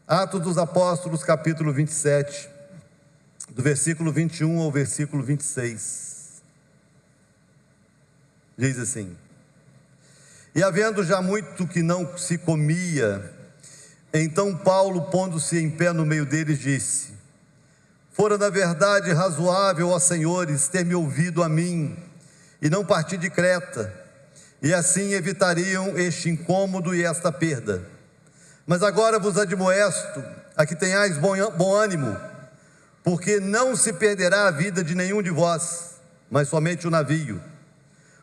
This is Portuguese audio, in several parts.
Atos dos Apóstolos, capítulo 27, do versículo 21 ao versículo 26. Diz assim: E havendo já muito que não se comia, então Paulo, pondo-se em pé no meio deles, disse: Fora na verdade razoável, ó senhores, ter me ouvido a mim, e não partir de Creta, e assim evitariam este incômodo e esta perda. Mas agora vos admoesto a que tenhais bom ânimo, porque não se perderá a vida de nenhum de vós, mas somente o navio.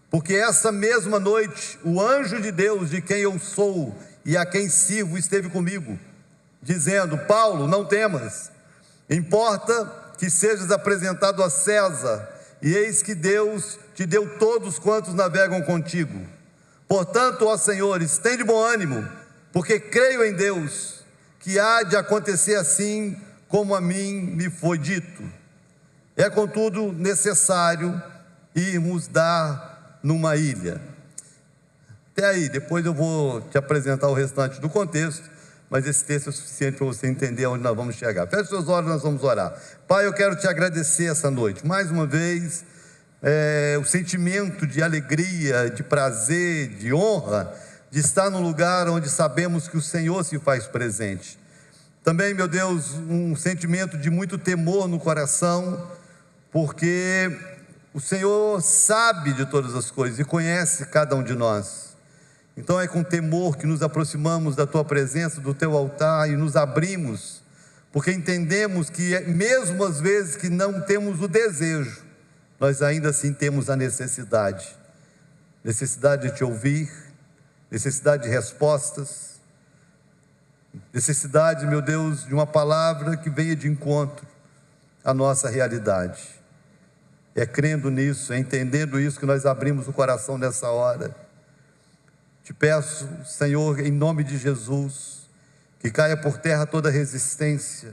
Porque essa mesma noite o anjo de Deus, de quem eu sou e a quem sirvo, esteve comigo, dizendo: Paulo, não temas, importa que sejas apresentado a César, e eis que Deus te deu todos quantos navegam contigo. Portanto, ó senhores, tende bom ânimo, porque creio em Deus, que há de acontecer assim como a mim me foi dito. É contudo necessário irmos dar numa ilha. Até aí, depois eu vou te apresentar o restante do contexto, mas esse texto é suficiente para você entender onde nós vamos chegar. Feche seus olhos, nós vamos orar. Pai, eu quero te agradecer essa noite, mais uma vez, o sentimento de alegria, de prazer, de honra, de estar num lugar onde sabemos que o Senhor se faz presente. Também, meu Deus, um sentimento de muito temor no coração, porque o Senhor sabe de todas as coisas e conhece cada um de nós. Então é com temor que nos aproximamos da Tua presença, do Teu altar, e nos abrimos, porque entendemos que mesmo às vezes que não temos o desejo, nós ainda assim temos a necessidade de Te ouvir, necessidade de respostas, necessidade, meu Deus, de uma palavra que venha de encontro à nossa realidade. É crendo nisso, é entendendo isso que nós abrimos o coração nessa hora. Te peço, Senhor, em nome de Jesus, que caia por terra toda resistência,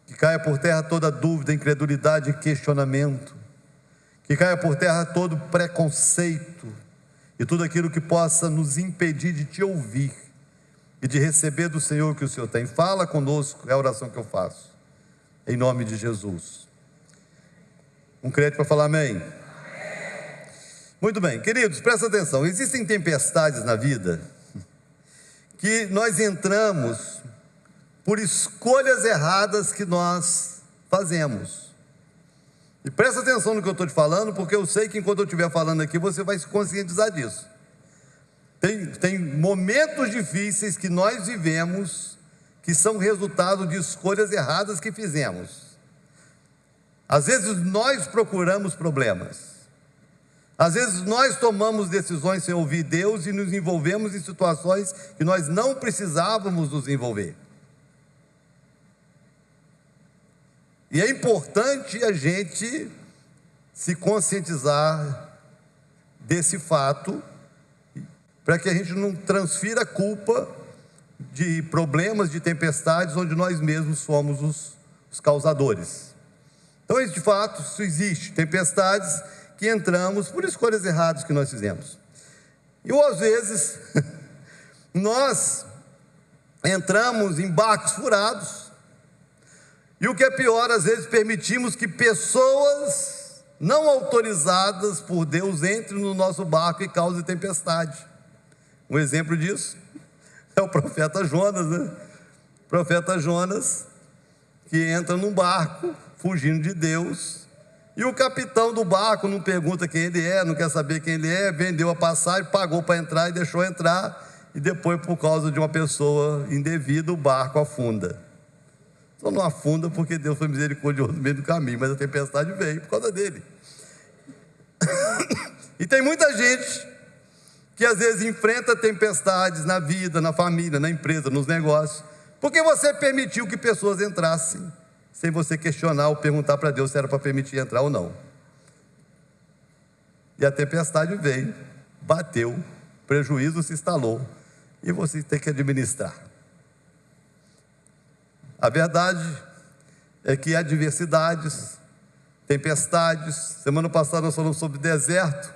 que caia por terra toda dúvida, incredulidade e questionamento, que caia por terra todo preconceito e tudo aquilo que possa nos impedir de Te ouvir e de receber do Senhor o que o Senhor tem. Fala conosco, é a oração que eu faço, em nome de Jesus. Um crente para falar amém? Muito bem, queridos, presta atenção. Existem tempestades na vida que nós entramos por escolhas erradas que nós fazemos. E presta atenção no que eu estou te falando, porque eu sei que enquanto eu estiver falando aqui, você vai se conscientizar disso. Tem momentos difíceis que nós vivemos, que são resultado de escolhas erradas que fizemos. Às vezes nós procuramos problemas. Às vezes nós tomamos decisões sem ouvir Deus e nos envolvemos em situações que nós não precisávamos nos envolver. E é importante a gente se conscientizar desse fato, para que a gente não transfira a culpa de problemas, de tempestades, onde nós mesmos somos os causadores. Então, de fato, isso existe, tempestades que entramos por escolhas erradas que nós fizemos. E ou às vezes, nós entramos em barcos furados, e o que é pior, às vezes permitimos que pessoas não autorizadas por Deus entrem no nosso barco e causem tempestade. Um exemplo disso é o profeta Jonas, né? O profeta Jonas, que entra num barco, fugindo de Deus, e o capitão do barco não pergunta quem ele é, não quer saber quem ele é, vendeu a passagem, pagou para entrar e deixou entrar, e depois, por causa de uma pessoa indevida, o barco afunda. Só não afunda porque Deus foi misericordioso no meio do caminho, mas a tempestade veio por causa dele. E tem muita gente que às vezes enfrenta tempestades na vida, na família, na empresa, nos negócios, porque você permitiu que pessoas entrassem, sem você questionar ou perguntar para Deus se era para permitir entrar ou não. E a tempestade veio, bateu, prejuízo se instalou, e você tem que administrar. A verdade é que adversidades, tempestades, semana passada nós falamos sobre deserto,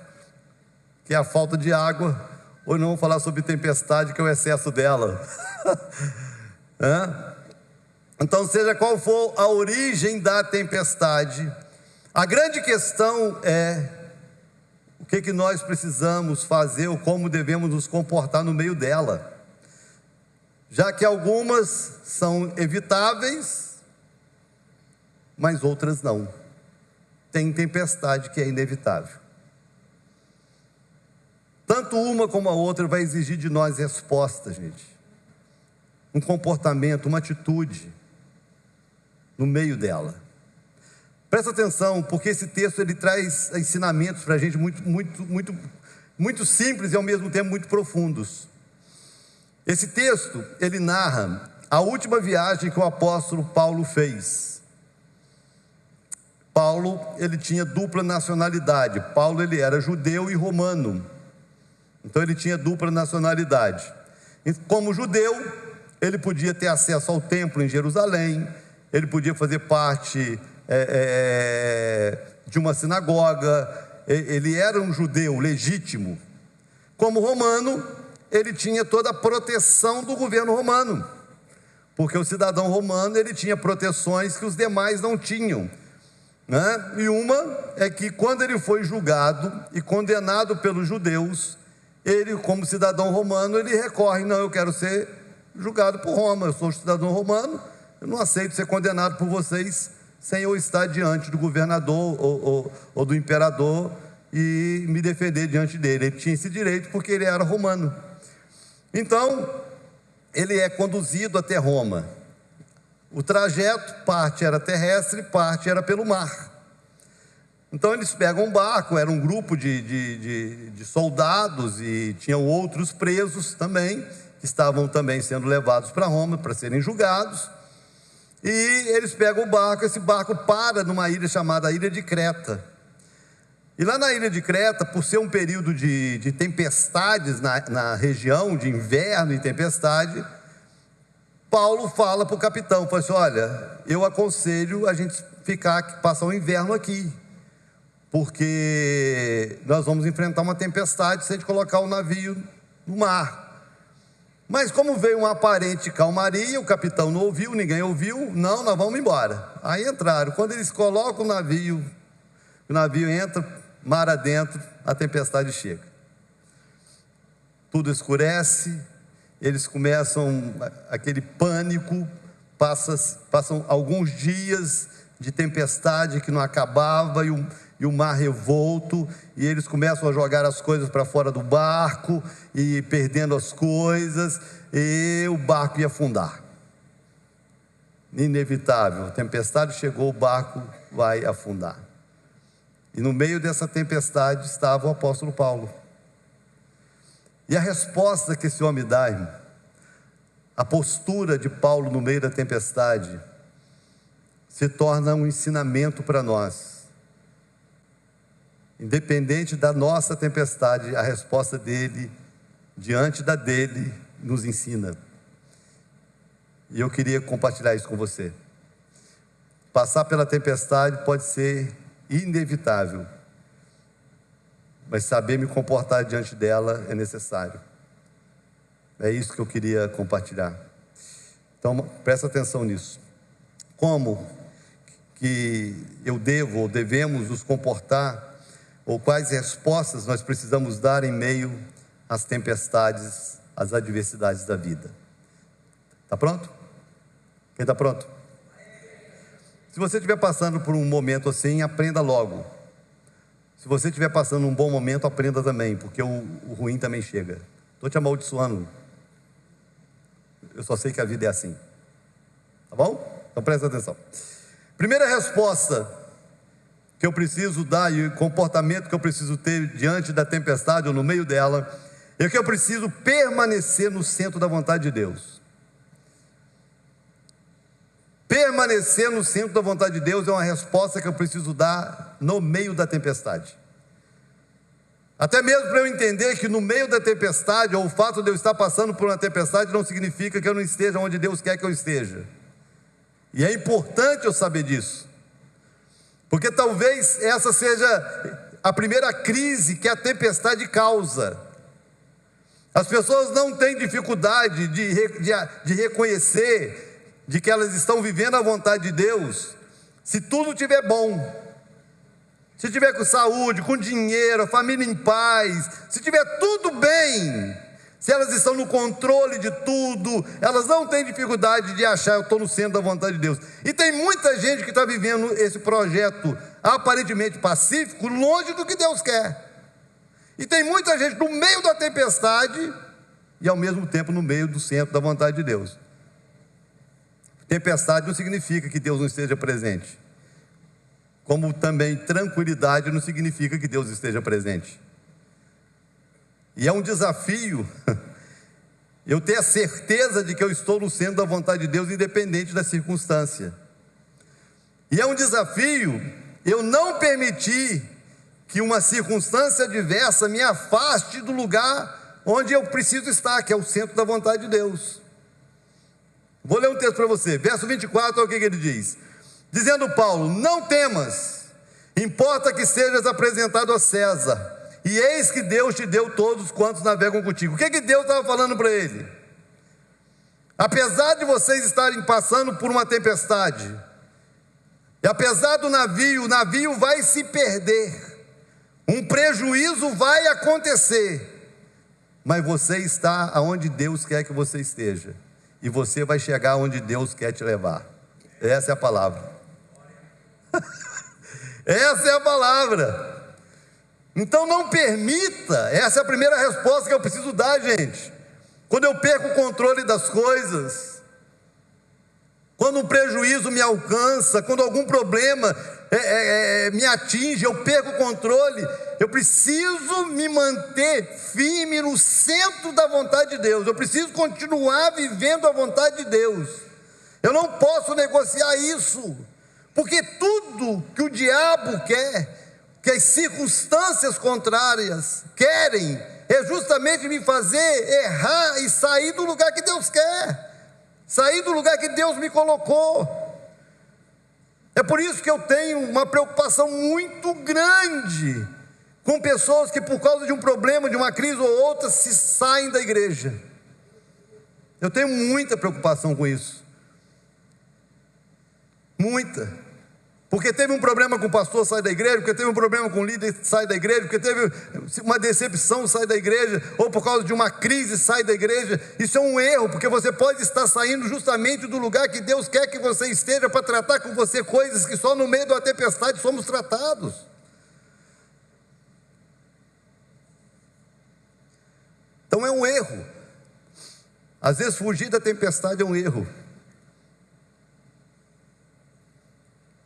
que é a falta de água. Hoje não vamos falar sobre tempestade, que é o excesso dela. Então, seja qual for a origem da tempestade, a grande questão é o que nós precisamos fazer ou como devemos nos comportar no meio dela, já que algumas são evitáveis, mas outras não. Tem tempestade que é inevitável. Tanto uma como a outra vai exigir de nós respostas, gente. Um comportamento, uma atitude no meio dela. Presta atenção, porque esse texto ele traz ensinamentos para a gente muito simples e ao mesmo tempo muito profundos. Esse texto, ele narra a última viagem que o apóstolo Paulo fez. Paulo, ele tinha dupla nacionalidade. Paulo, ele era judeu e romano. Então, ele tinha dupla nacionalidade. E, como judeu, ele podia ter acesso ao templo em Jerusalém, ele podia fazer parte de uma sinagoga, ele era um judeu legítimo. Como romano, ele tinha toda a proteção do governo romano, porque o cidadão romano, ele tinha proteções que os demais não tinham, né? E uma é que quando ele foi julgado e condenado pelos judeus, ele, como cidadão romano, ele recorre: não, eu quero ser julgado por Roma, eu sou cidadão romano, eu não aceito ser condenado por vocês sem eu estar diante do governador ou do imperador e me defender diante dele. Ele tinha esse direito porque ele era romano. Então, ele é conduzido até Roma. O trajeto, parte era terrestre, parte era pelo mar. Então eles pegam um barco, era um grupo de soldados e tinham outros presos também, que estavam também sendo levados para Roma para serem julgados. E eles pegam o barco, esse barco para numa ilha chamada Ilha de Creta. E lá na Ilha de Creta, por ser um período de tempestades na região, de inverno e tempestade, Paulo fala para o capitão, fala assim: olha, eu aconselho a gente passar o inverno aqui, porque nós vamos enfrentar uma tempestade se a gente colocar o navio no mar. Mas como veio uma aparente calmaria, o capitão não ouviu, ninguém ouviu, não, nós vamos embora. Aí entraram. Quando eles colocam o navio entra, mar adentro, a tempestade chega. Tudo escurece, eles começam aquele pânico, passam alguns dias de tempestade que não acabava e o mar revolto, e eles começam a jogar as coisas para fora do barco e perdendo as coisas, e o barco ia afundar. Inevitável, a tempestade chegou, o barco vai afundar. E no meio dessa tempestade estava o apóstolo Paulo. E a resposta que esse homem dá, irmão, a postura de Paulo no meio da tempestade, se torna um ensinamento para nós. Independente da nossa tempestade, a resposta dele, diante da dele, nos ensina. E eu queria compartilhar isso com você. Passar pela tempestade pode ser inevitável, mas saber me comportar diante dela é necessário. É isso que eu queria compartilhar. Então, presta atenção nisso. Como que eu devo ou devemos nos comportar, ou quais respostas nós precisamos dar em meio às tempestades, às adversidades da vida. Está pronto? Quem está pronto? Se você estiver passando por um momento assim, aprenda logo. Se você estiver passando um bom momento, aprenda também, porque o ruim também chega. Estou te amaldiçoando. Eu só sei que a vida é assim. Tá bom? Então presta atenção. Primeira resposta que eu preciso dar e o comportamento que eu preciso ter diante da tempestade ou no meio dela, é que eu preciso permanecer no centro da vontade de Deus. Permanecer no centro da vontade de Deus é uma resposta que eu preciso dar no meio da tempestade. Até mesmo para eu entender que no meio da tempestade, ou o fato de eu estar passando por uma tempestade, não significa que eu não esteja onde Deus quer que eu esteja. E é importante eu saber disso. Porque talvez essa seja a primeira crise que a tempestade causa. As pessoas não têm dificuldade de reconhecer de que elas estão vivendo a vontade de Deus, se tudo estiver bom. Se tiver com saúde, com dinheiro, a família em paz, se tiver tudo bem, se elas estão no controle de tudo, elas não têm dificuldade de achar, eu estou no centro da vontade de Deus. E tem muita gente que está vivendo esse projeto aparentemente pacífico, longe do que Deus quer. E tem muita gente no meio da tempestade e ao mesmo tempo no meio do centro da vontade de Deus. Tempestade não significa que Deus não esteja presente, como também tranquilidade não significa que Deus esteja presente. E é um desafio eu ter a certeza de que eu estou no centro da vontade de Deus, independente da circunstância. E é um desafio eu não permitir que uma circunstância adversa me afaste do lugar onde eu preciso estar, que é o centro da vontade de Deus. Vou ler um texto para você, verso 24, olha o que ele diz. Dizendo Paulo: não temas, importa que sejas apresentado a César, e eis que Deus te deu todos quantos navegam contigo. O que Deus estava falando para ele? Apesar de vocês estarem passando por uma tempestade, e apesar do navio, o navio vai se perder, um prejuízo vai acontecer, mas você está aonde Deus quer que você esteja, e você vai chegar onde Deus quer te levar. Essa é a palavra. Essa é a palavra. Então não permita, essa é a primeira resposta que eu preciso dar, gente. Quando eu perco o controle das coisas, quando um prejuízo me alcança, quando algum problema me atinge, eu perco o controle, eu preciso me manter firme no centro da vontade de Deus. Eu preciso continuar vivendo a vontade de Deus. Eu não posso negociar isso, porque tudo que o diabo quer, que as circunstâncias contrárias querem, é justamente me fazer errar e sair do lugar que Deus quer, sair do lugar que Deus me colocou. É por isso que eu tenho uma preocupação muito grande com pessoas que, por causa de um problema, de uma crise ou outra, se saem da igreja. Eu tenho muita preocupação com isso. Muita. Porque teve um problema com o pastor, sai da igreja, porque teve um problema com o líder, sai da igreja, porque teve uma decepção, sai da igreja, ou por causa de uma crise, sai da igreja. Isso é um erro, porque você pode estar saindo justamente do lugar que Deus quer que você esteja, para tratar com você coisas que só no meio da tempestade somos tratados. Então é um erro. Às vezes fugir da tempestade é um erro.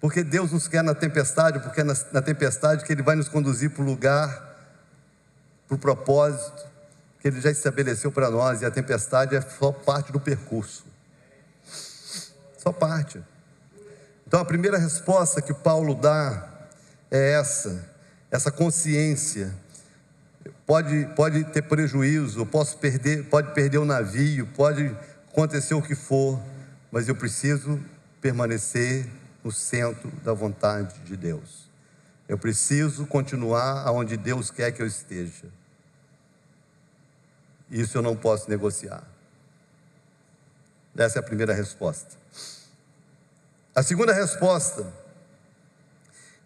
Porque Deus nos quer na tempestade, porque é na tempestade que Ele vai nos conduzir para o lugar, para o propósito que Ele já estabeleceu para nós, e a tempestade é só parte do percurso. Só parte. Então a primeira resposta que Paulo dá é essa consciência. Pode ter prejuízo, pode perder o navio, pode acontecer o que for, mas eu preciso permanecer no centro da vontade de Deus. Eu preciso continuar aonde Deus quer que eu esteja. Isso eu não posso negociar. Essa é a primeira resposta. A segunda resposta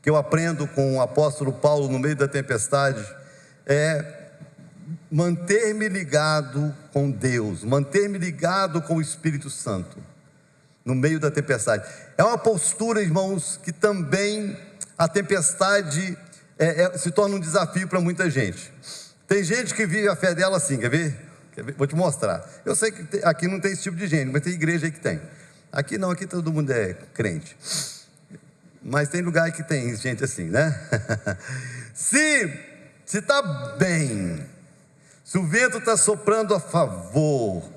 que eu aprendo com o apóstolo Paulo no meio da tempestade é manter-me ligado com Deus, manter-me ligado com o Espírito Santo no meio da tempestade. É uma postura, irmãos, que também a tempestade se torna um desafio para muita gente. Tem gente que vive a fé dela assim, quer ver? Vou te mostrar. Eu sei que aqui não tem esse tipo de gente, mas tem igreja aí que tem. Aqui não, aqui todo mundo é crente. Mas tem lugar que tem gente assim, né? Se está bem, se o vento está soprando a favor,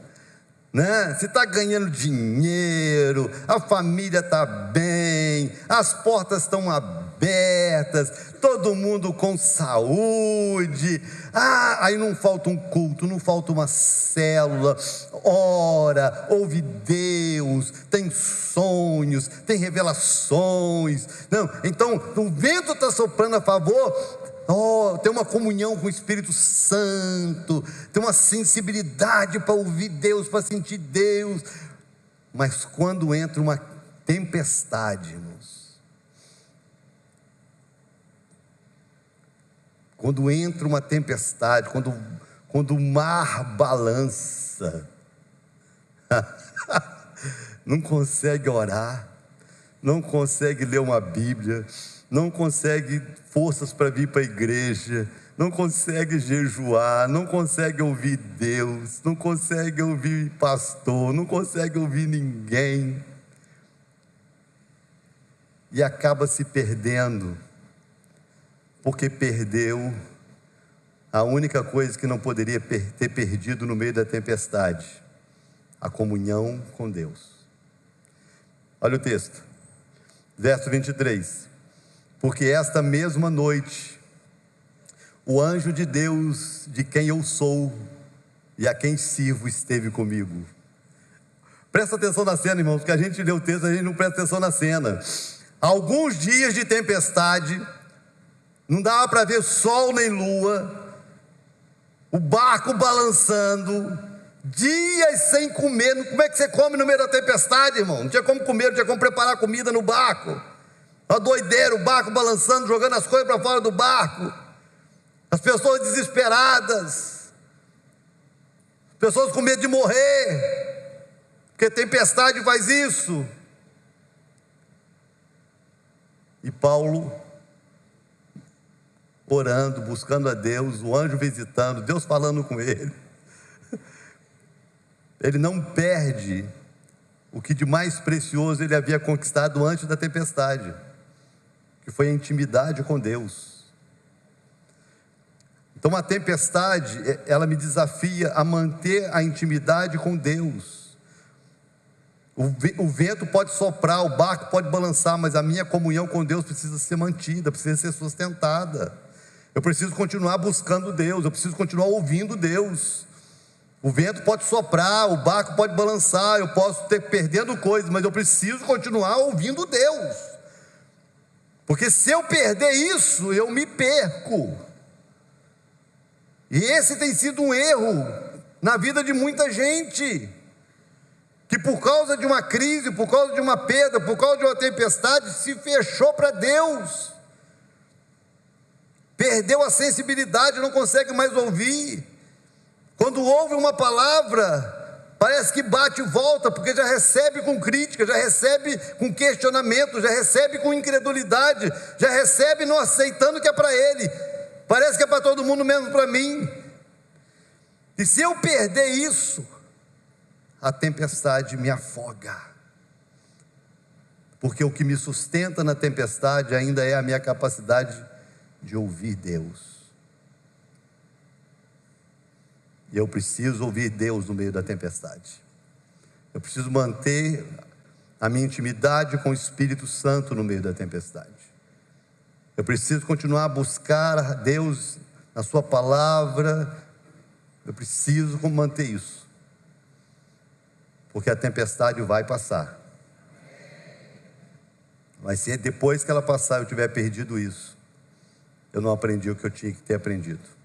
né? Se está ganhando dinheiro, a família está bem, as portas estão abertas, todo mundo com saúde, aí não falta um culto, não falta uma célula, ora, ouve Deus, tem sonhos, tem revelações. Não, então o vento está soprando a favor. ter uma comunhão com o Espírito Santo, ter uma sensibilidade para ouvir Deus, para sentir Deus. Mas quando entra uma tempestade, irmãos, quando entra uma tempestade, quando o mar balança, não consegue orar, não consegue ler uma Bíblia, não consegue forças para vir para a igreja, não consegue jejuar, não consegue ouvir Deus, não consegue ouvir pastor, não consegue ouvir ninguém, e acaba se perdendo, porque perdeu a única coisa que não poderia ter perdido no meio da tempestade: a comunhão com Deus. Olha o texto, verso 23. Porque esta mesma noite, o anjo de Deus, de quem eu sou e a quem sirvo, esteve comigo. Presta atenção na cena, irmãos, porque a gente lê o texto, a gente não presta atenção na cena. Alguns dias de tempestade, não dava para ver sol nem lua, o barco balançando, dias sem comer. Como é que você come no meio da tempestade, irmão? Não tinha como comer, não tinha como preparar comida no barco. Uma doideira, o barco balançando, jogando as coisas para fora do barco, as pessoas desesperadas, pessoas com medo de morrer, porque tempestade faz isso. E Paulo orando, buscando a Deus, o anjo visitando, Deus falando com ele. Ele não perde o que de mais precioso ele havia conquistado antes da tempestade, que foi a intimidade com Deus. Então a tempestade, ela me desafia a manter a intimidade com Deus. O vento pode soprar, o barco pode balançar, mas a minha comunhão com Deus precisa ser mantida, precisa ser sustentada. Eu preciso continuar buscando Deus, eu preciso continuar ouvindo Deus. O vento pode soprar, o barco pode balançar, eu posso ter perdendo coisas, mas eu preciso continuar ouvindo Deus. Porque se eu perder isso, eu me perco. E esse tem sido um erro na vida de muita gente, que por causa de uma crise, por causa de uma perda, por causa de uma tempestade, se fechou para Deus, perdeu a sensibilidade, não consegue mais ouvir. Quando ouve uma palavra, parece que bate e volta, porque já recebe com crítica, já recebe com questionamento, já recebe com incredulidade, já recebe não aceitando que é para ele, parece que é para todo mundo menos para mim. E se eu perder isso, a tempestade me afoga, porque o que me sustenta na tempestade ainda é a minha capacidade de ouvir Deus. E eu preciso ouvir Deus no meio da tempestade. Eu preciso manter a minha intimidade com o Espírito Santo no meio da tempestade. Eu preciso continuar a buscar Deus na sua palavra. Eu preciso manter isso, porque a tempestade vai passar. Mas se depois que ela passar eu tiver perdido isso, eu não aprendi o que eu tinha que ter aprendido.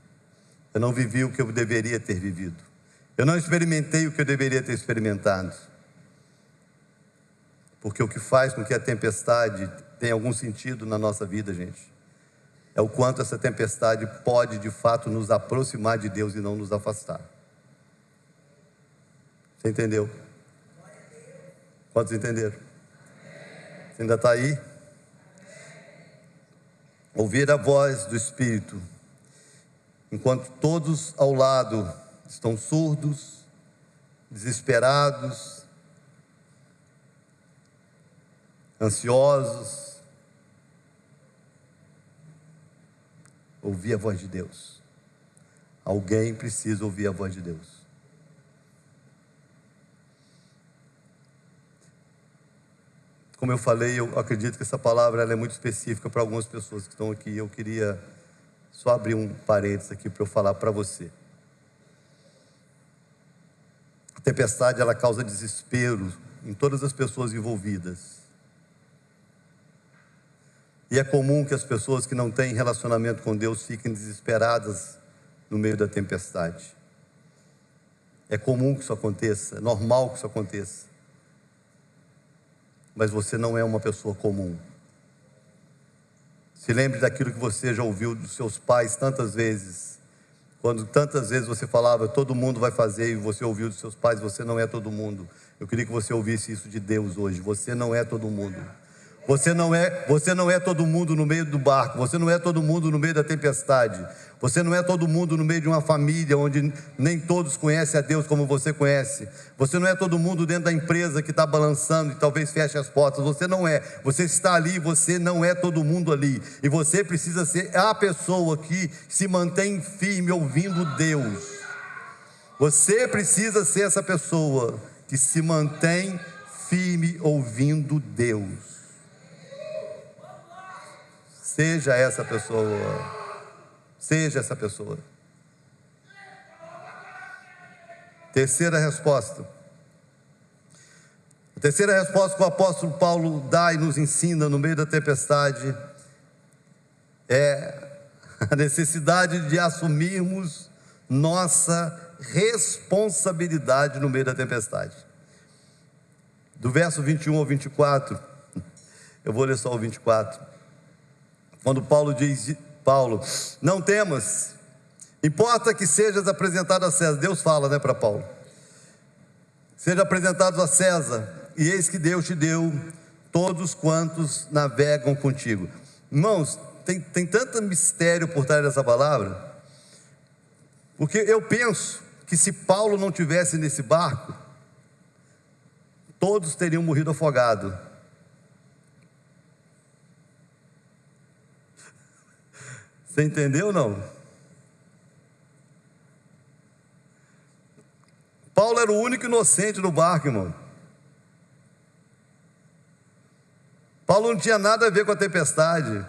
Eu não vivi o que eu deveria ter vivido. Eu não experimentei o que eu deveria ter experimentado. Porque o que faz com que a tempestade tenha algum sentido na nossa vida, gente, é o quanto essa tempestade pode de fato nos aproximar de Deus e não nos afastar. Você entendeu? Quantos entenderam? Você ainda está aí? Ouvir a voz do Espírito, enquanto todos ao lado estão surdos, desesperados, ansiosos. Ouvir a voz de Deus. Alguém precisa ouvir a voz de Deus. Como eu falei, eu acredito que essa palavra ela é muito específica para algumas pessoas que estão aqui. Eu queria só abrir um parênteses aqui para eu falar para você. A tempestade ela causa desespero em todas as pessoas envolvidas. E é comum que as pessoas que não têm relacionamento com Deus fiquem desesperadas no meio da tempestade. É comum que isso aconteça, é normal que isso aconteça. Mas você não é uma pessoa comum. Se lembre daquilo que você já ouviu dos seus pais tantas vezes. Quando tantas vezes você falava, todo mundo vai fazer, e você ouviu dos seus pais, você não é todo mundo. Eu queria que você ouvisse isso de Deus hoje. Você não é todo mundo. Você não é todo mundo no meio do barco. Você não é todo mundo no meio da tempestade. Você não é todo mundo no meio de uma família onde nem todos conhecem a Deus como você conhece. Você não é todo mundo dentro da empresa que está balançando e talvez feche as portas. Você não é. Você está ali, você não é todo mundo ali. E você precisa ser a pessoa que se mantém firme ouvindo Deus. Você precisa ser essa pessoa que se mantém firme ouvindo Deus. Seja essa pessoa. Seja essa pessoa. Terceira resposta. A terceira resposta que o apóstolo Paulo dá e nos ensina no meio da tempestade é a necessidade de assumirmos nossa responsabilidade no meio da tempestade. Do verso 21 ao 24, eu vou ler só o 24. Quando Paulo diz, não temas, importa que sejas apresentado a César. Deus fala, para Paulo. Seja apresentado a César, e eis que Deus te deu todos quantos navegam contigo. Irmãos, tem tanto mistério por trás dessa palavra, porque eu penso que se Paulo não tivesse nesse barco, todos teriam morrido afogados. Você entendeu ou não? Paulo era o único inocente no barco, irmão. Paulo não tinha nada a ver com a tempestade.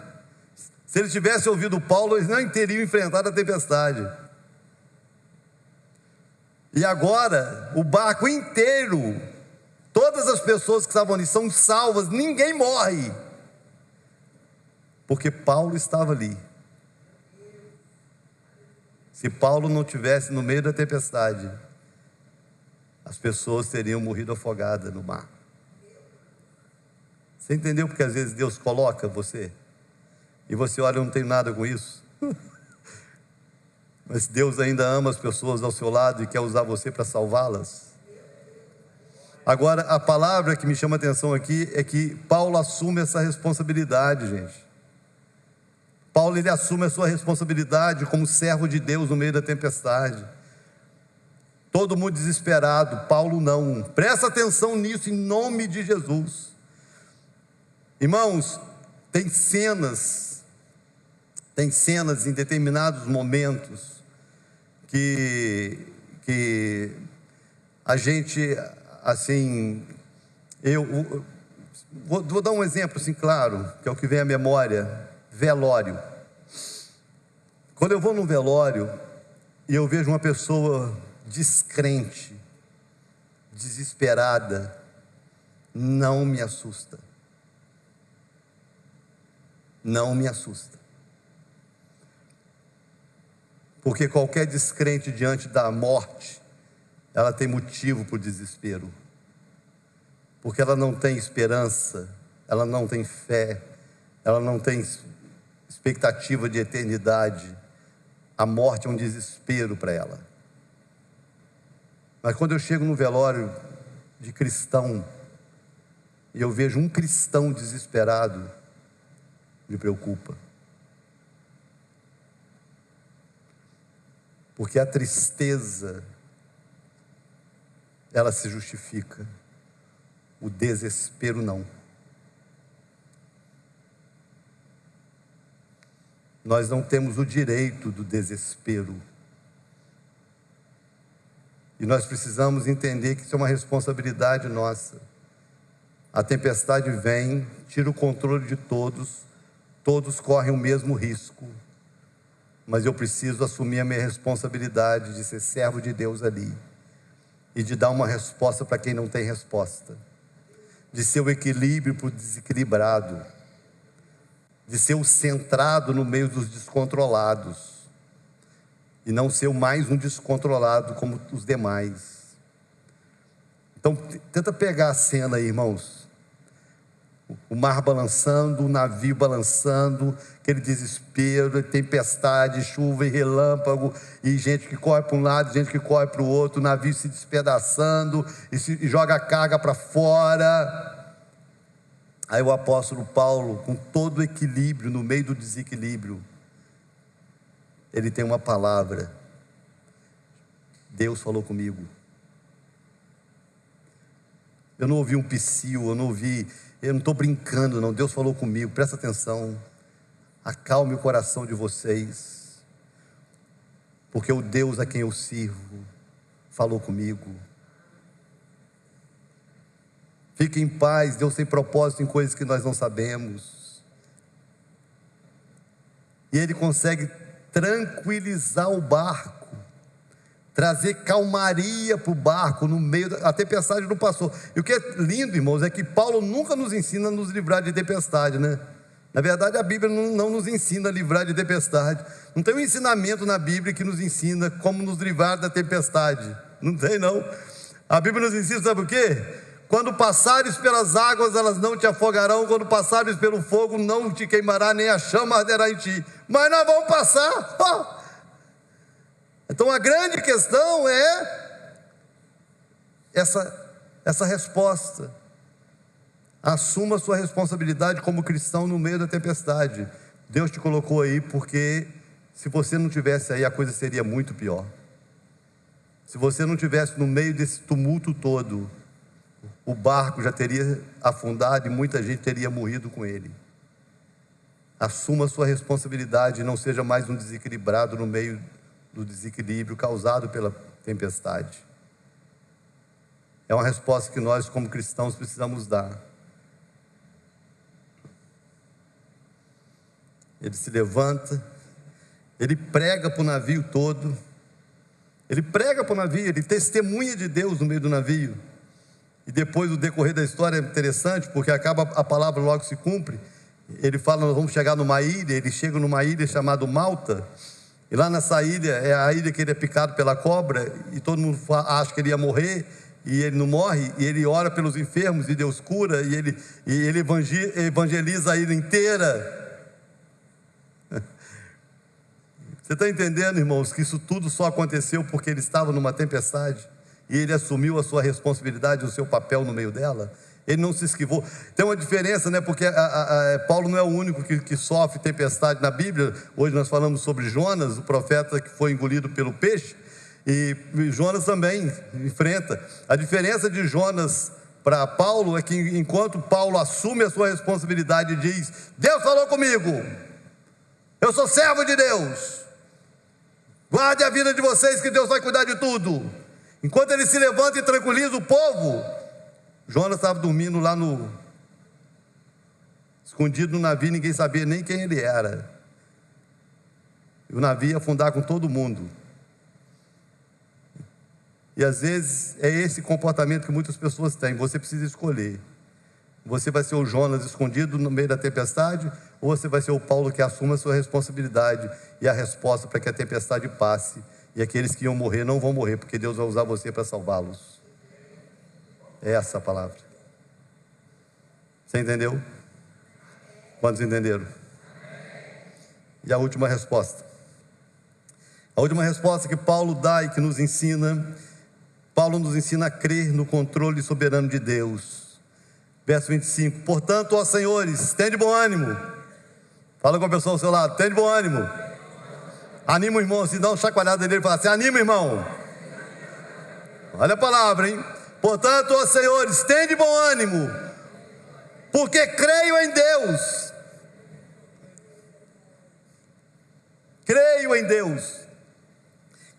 Se ele tivesse ouvido Paulo, eles não teriam enfrentado a tempestade. E agora, o barco inteiro, todas as pessoas que estavam ali são salvas, ninguém morre, porque Paulo estava ali. Se Paulo não tivesse no meio da tempestade, as pessoas teriam morrido afogadas no mar. Você entendeu porque às vezes Deus coloca você? E você olha, eu não tenho nada com isso. Mas Deus ainda ama as pessoas ao seu lado e quer usar você para salvá-las. Agora, a palavra que me chama a atenção aqui é que Paulo assume essa responsabilidade, gente. Paulo, ele assume a sua responsabilidade como servo de Deus no meio da tempestade. Todo mundo desesperado, Paulo não. Presta atenção nisso em nome de Jesus. Irmãos, tem cenas em determinados momentos que a gente, assim, eu vou dar um exemplo assim claro, que é o que vem à memória. Velório. Quando eu vou num velório e eu vejo uma pessoa descrente, desesperada, não me assusta. Não me assusta. Porque qualquer descrente diante da morte, ela tem motivo para o desespero. Porque ela não tem esperança, ela não tem fé, ela não tem expectativa de eternidade. A morte é um desespero para ela. Mas quando eu chego no velório de cristão e eu vejo um cristão desesperado, me preocupa. Porque a tristeza, ela se justifica, o desespero não. Nós não temos o direito do desespero. E nós precisamos entender que isso é uma responsabilidade nossa. A tempestade vem, tira o controle de todos, todos correm o mesmo risco, mas eu preciso assumir a minha responsabilidade de ser servo de Deus ali, e de dar uma resposta para quem não tem resposta, de ser o equilíbrio para o desequilibrado. de ser o centrado no meio dos descontrolados, e não ser mais um descontrolado como os demais. Então, tenta pegar a cena aí, irmãos. O mar balançando, o navio balançando, aquele desespero, tempestade, chuva e relâmpago, e gente que corre para um lado, gente que corre para o outro, o navio se despedaçando, e joga a carga para fora. Aí o apóstolo Paulo, com todo o equilíbrio, no meio do desequilíbrio, ele tem uma palavra: Deus falou comigo. Eu não ouvi um psiu, eu não estou brincando não, Deus falou comigo, presta atenção, acalme o coração de vocês, porque o Deus a quem eu sirvo falou comigo. Fique em paz, Deus tem propósito em coisas que nós não sabemos. E Ele consegue tranquilizar o barco, trazer calmaria para o barco no meio da tempestade. Não passou. E o que é lindo, irmãos, é que Paulo nunca nos ensina a nos livrar de tempestade, né? Na verdade, a Bíblia não nos ensina a livrar de tempestade. Não tem um ensinamento na Bíblia que nos ensina como nos livrar da tempestade. Não tem, não. A Bíblia nos ensina, sabe o quê? Quando passares pelas águas, elas não te afogarão. Quando passares pelo fogo, não te queimará, nem a chama arderá em ti. Mas nós vamos passar. Oh! Então a grande questão é essa resposta. Assuma a sua responsabilidade como cristão no meio da tempestade. Deus te colocou aí porque se você não tivesse aí, a coisa seria muito pior. Se você não tivesse no meio desse tumulto todo, o barco já teria afundado e muita gente teria morrido com ele. Assuma a sua responsabilidade e não seja mais um desequilibrado no meio do desequilíbrio causado pela tempestade. É uma resposta que nós como cristãos precisamos dar. Ele se levanta, ele prega para o navio todo, ele testemunha de Deus no meio do navio. E depois o decorrer da história é interessante, porque acaba a palavra, logo se cumpre. Ele fala, nós vamos chegar numa ilha. Ele chega numa ilha chamada Malta, e lá nessa ilha, é a ilha que ele é picado pela cobra, e todo mundo acha que ele ia morrer, e ele não morre, e ele ora pelos enfermos, e Deus cura, e ele evangeliza a ilha inteira. Você está entendendo, irmãos, que isso tudo só aconteceu porque ele estava numa tempestade, e ele assumiu a sua responsabilidade, o seu papel no meio dela? Ele não se esquivou. Tem uma diferença, né? Porque Paulo não é o único que sofre tempestade na Bíblia. Hoje nós falamos sobre Jonas, o profeta que foi engolido pelo peixe, e Jonas também enfrenta. A diferença de Jonas para Paulo é que enquanto Paulo assume a sua responsabilidade e diz: Deus falou comigo, eu sou servo de Deus, guarde a vida de vocês que Deus vai cuidar de tudo. Enquanto ele se levanta e tranquiliza o povo, Jonas estava dormindo lá escondido no navio, ninguém sabia nem quem ele era. E o navio ia afundar com todo mundo. E às vezes é esse comportamento que muitas pessoas têm. Você precisa escolher. Você vai ser o Jonas escondido no meio da tempestade, ou você vai ser o Paulo que assume a sua responsabilidade e a resposta para que a tempestade passe, e aqueles que iam morrer não vão morrer, porque Deus vai usar você para salvá-los. É essa a palavra. Você entendeu? Quantos entenderam? E a última resposta. A última resposta que Paulo dá e que nos ensina, Paulo nos ensina a crer no controle soberano de Deus. Verso 25: portanto, ó senhores, tende bom ânimo. Fala com a pessoa ao seu lado: tende bom ânimo. Anima o irmão, se dá uma chacoalhada nele e fala assim: anima, irmão. Olha a palavra, hein? Portanto, ó senhores, tende bom ânimo, porque creio em Deus. Creio em Deus,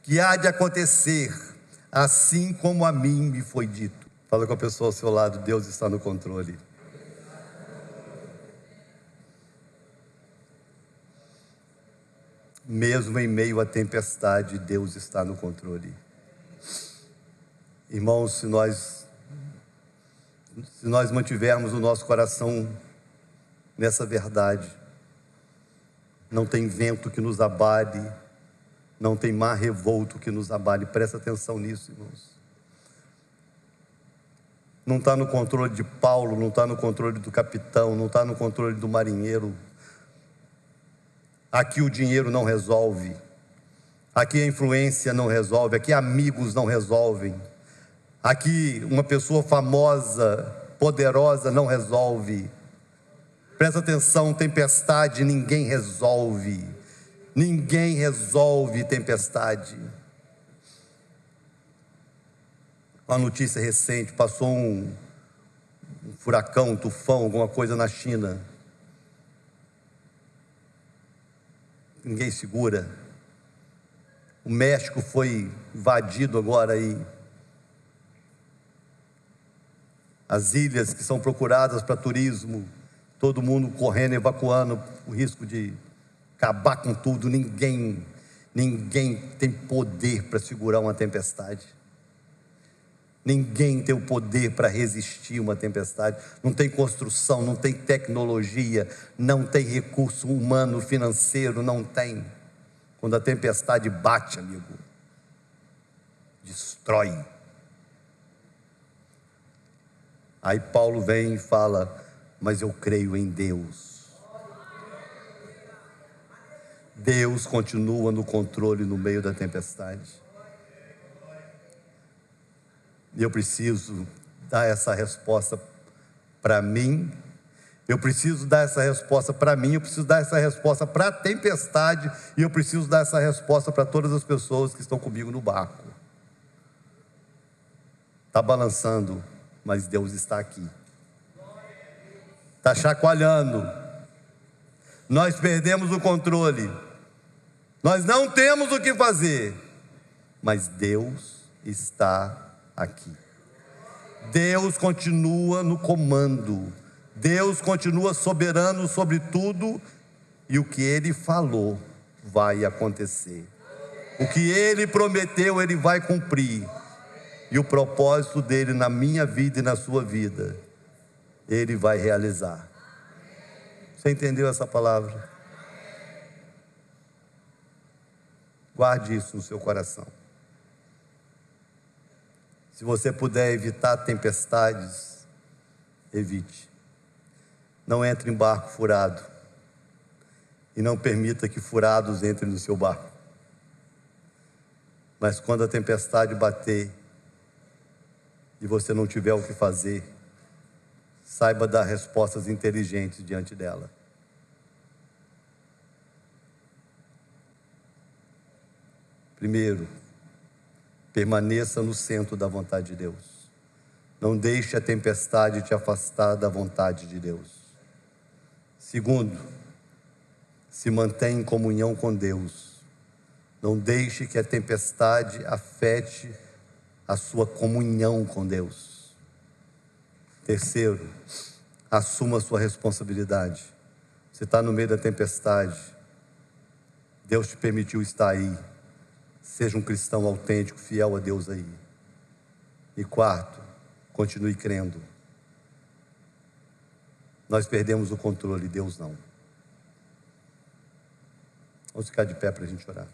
que há de acontecer assim como a mim me foi dito. Fala com a pessoa ao seu lado: Deus está no controle. Mesmo em meio à tempestade, Deus está no controle. Irmãos, se nós mantivermos o nosso coração nessa verdade, não tem vento que nos abale, não tem mar revolto que nos abale. Presta atenção nisso, irmãos. Não está no controle de Paulo, não está no controle do capitão, não está no controle do marinheiro. Aqui o dinheiro não resolve, aqui a influência não resolve, aqui amigos não resolvem, aqui uma pessoa famosa, poderosa não resolve. Presta atenção, tempestade ninguém resolve tempestade. Uma notícia recente, passou um furacão, um tufão, alguma coisa na China. Ninguém segura. O México foi invadido agora aí. As ilhas que são procuradas para turismo, todo mundo correndo, evacuando, o risco de acabar com tudo. Ninguém tem poder para segurar uma tempestade. Ninguém tem o poder para resistir uma tempestade. Não tem construção, não tem tecnologia, não tem recurso humano, financeiro, não tem. Quando a tempestade bate, amigo, destrói. Aí Paulo vem e fala: mas eu creio em Deus. Deus continua no controle no meio da tempestade. E eu preciso dar essa resposta para mim. Eu preciso dar essa resposta para mim. Eu preciso dar essa resposta para a tempestade. E eu preciso dar essa resposta para todas as pessoas que estão comigo no barco. Está balançando, mas Deus está aqui. Está chacoalhando. Nós perdemos o controle. Nós não temos o que fazer. Mas Deus está aqui. Deus continua no comando. Deus continua soberano sobre tudo. E o que Ele falou vai acontecer. O que Ele prometeu, Ele vai cumprir. E o propósito dEle na minha vida e na sua vida, Ele vai realizar. Você entendeu essa palavra? Guarde isso no seu coração. Se você puder evitar tempestades, evite. Não entre em barco furado. E não permita que furados entrem no seu barco. Mas quando a tempestade bater e você não tiver o que fazer, saiba dar respostas inteligentes diante dela. Primeiro, permaneça no centro da vontade de Deus. Não deixe a tempestade te afastar da vontade de Deus. Segundo, se mantenha em comunhão com Deus. Não deixe que a tempestade afete a sua comunhão com Deus. Terceiro, assuma a sua responsabilidade. Você está no meio da tempestade. Deus te permitiu estar aí. Seja um cristão autêntico, fiel a Deus aí. E quarto, continue crendo. Nós perdemos o controle, Deus não. Vamos ficar de pé para a gente orar.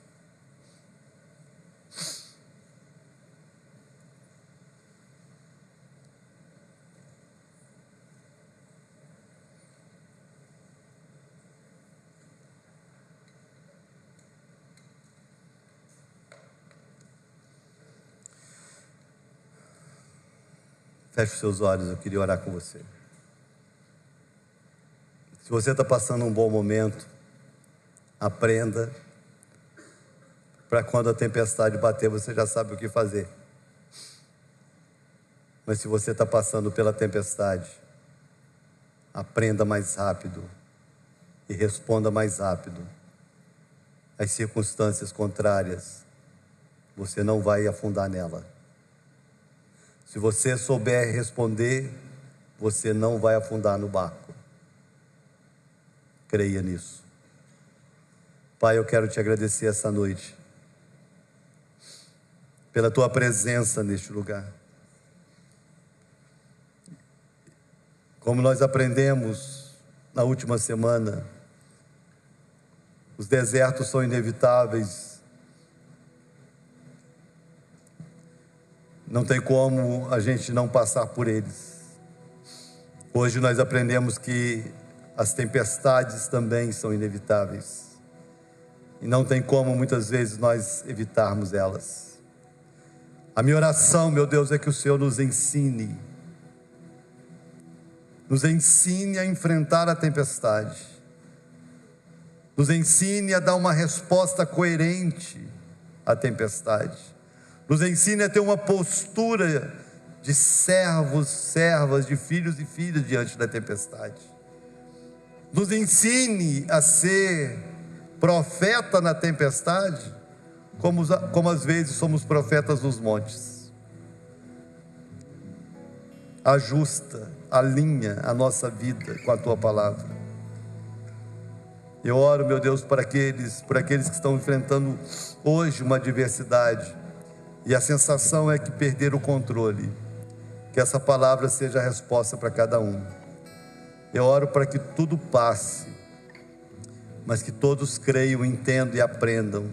Feche os seus olhos, eu queria orar com você. Se você está passando um bom momento, aprenda, para quando a tempestade bater, você já sabe o que fazer. Mas se você está passando pela tempestade, aprenda mais rápido e responda mais rápido. As circunstâncias contrárias, você não vai afundar nela. Se você souber responder, você não vai afundar no barco. Creia nisso. Pai, eu quero te agradecer essa noite pela tua presença neste lugar. Como nós aprendemos na última semana, Os desertos são inevitáveis. Não tem como a gente não passar por eles. Hoje nós aprendemos que as tempestades também são inevitáveis. E não tem como muitas vezes nós evitarmos elas. A minha oração, meu Deus, é que o Senhor nos ensine a enfrentar a tempestade. Nos ensine a dar uma resposta coerente à tempestade. Nos ensine a ter uma postura de servos, servas, de filhos e filhas diante da tempestade. Nos ensine a ser profeta na tempestade, como às vezes somos profetas nos montes. Ajusta, alinha a nossa vida com a Tua palavra. Eu oro, meu Deus, por aqueles que estão enfrentando hoje uma adversidade, e a sensação é que perderam o controle. Que essa palavra seja a resposta para cada um. Eu oro para que tudo passe, mas que todos creiam, entendam e aprendam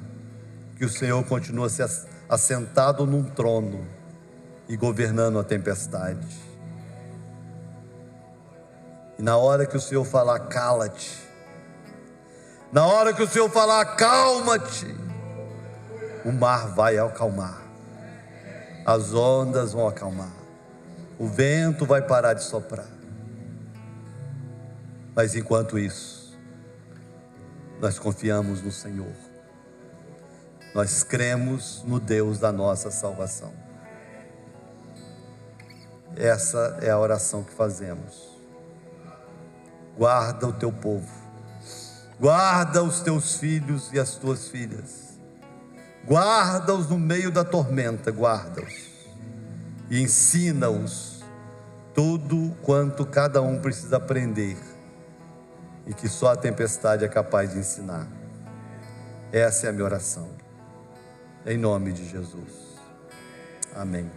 que o Senhor continua se assentado num trono e governando a tempestade. E na hora que o Senhor falar, cala-te. Na hora que o Senhor falar, acalma-te, o mar vai acalmar, as ondas vão acalmar, o vento vai parar de soprar. Mas enquanto isso, nós confiamos no Senhor, nós cremos no Deus da nossa salvação. Essa é a oração que fazemos. Guarda o teu povo, guarda os teus filhos e as tuas filhas, guarda-os no meio da tormenta, guarda-os e ensina-os tudo quanto cada um precisa aprender e que só a tempestade é capaz de ensinar. Essa é a minha oração, em nome de Jesus, amém.